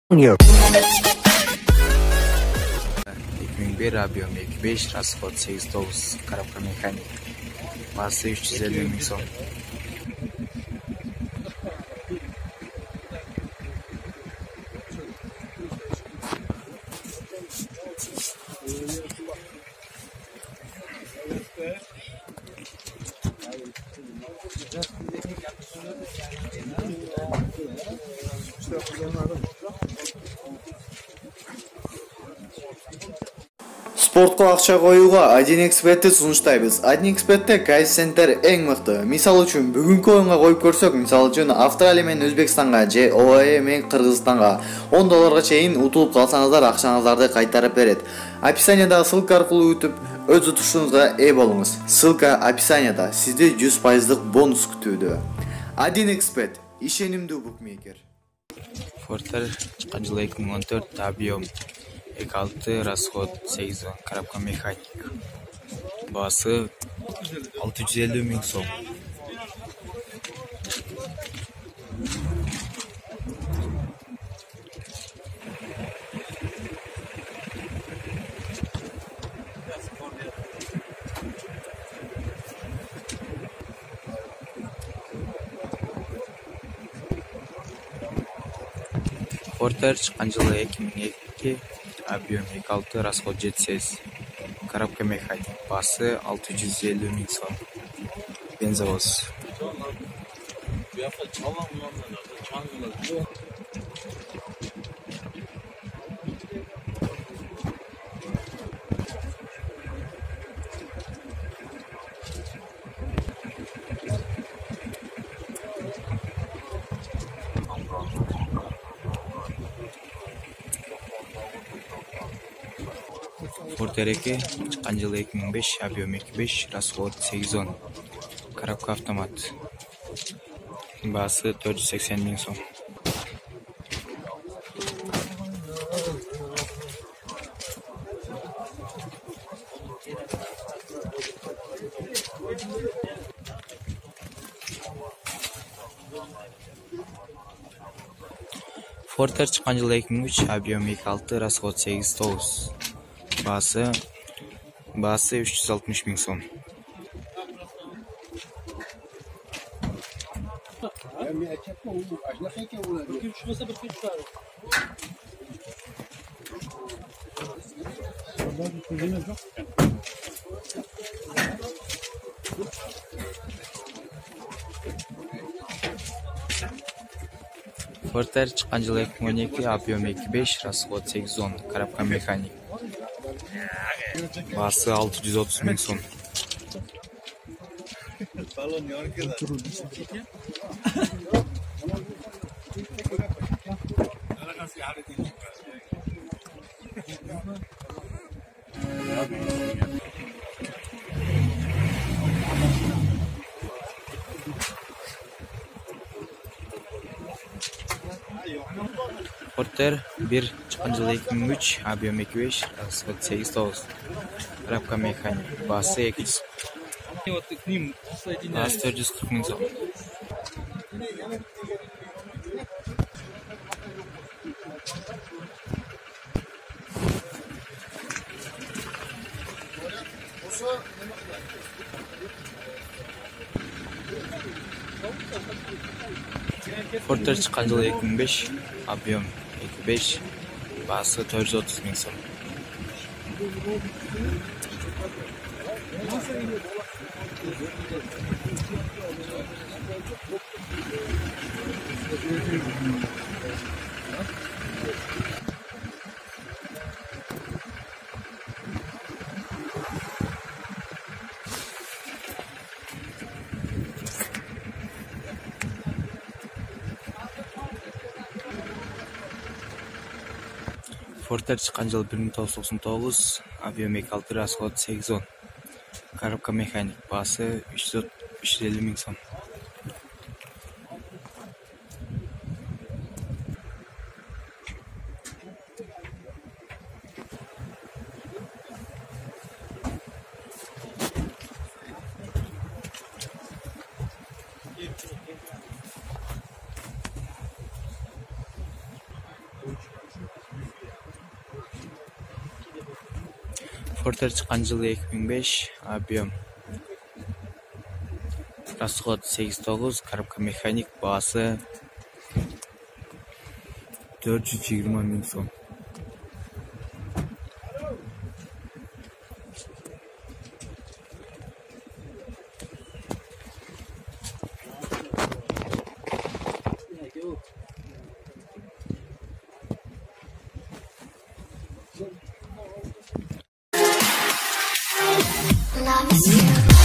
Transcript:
Here. 2001 объем 25, расход 8,9, коробка механик. Басы 350 миң сом. Спортко акча коюуга 1xbetти сунуштайбыз. 1xbetте кайсы центр эң мыкты. Мисал үчүн бүгүнкү оюнга коюп көрсөк, мисал үчүн Австралия менен Өзбекстанга же ОАЭ менен Кыргызстанга $10 чейин утулуп калсаңыздар акчаңыздарды кайтарып берет. Описаниядагы ссылка аркылуу өтүп, өз утушуңузга ээ болуңуз. Ссылка описанияда. Сизди 100% бонус күтүүдө. 1xbet ишенимдүү букмекер. Фортер чыккан жылы 2014, объем 2,6, расход 8, коробка механик. Басы 650 миң сом. Фортер чыккан жылы 2002, объем 2,6, расход 7, коробка механик. Басы 650 миң сом. Бензовоз. Фортер 2 чыккан жылы 2005, объем 2,5, расход 8, коробка автомат. Басы 480 миң сом. Фортер чыккан жылы 2003, объем 2,6, расход 8,9. Басы 360 миң сом. Фортер чыккан жылы 2012, объем 2,5, расход 8, коробка механик. Басы 630 миң сом. Фортер 1 чыккан жылы 2003, объем 2,5, расход 8,9, коробка механик. Басы 440 миң сом. Фортер чыккан жылы 2005, объем 2,5, басы 430 миң сом. Фортер чыккан жылы 1999, объем 2,6, расход 8, коробка механик. Басы 350 миң сом. Транспортер чыккан жылы 2005, объем расход 8,9, коробка механик, баасы 420 000 сом. Love is you.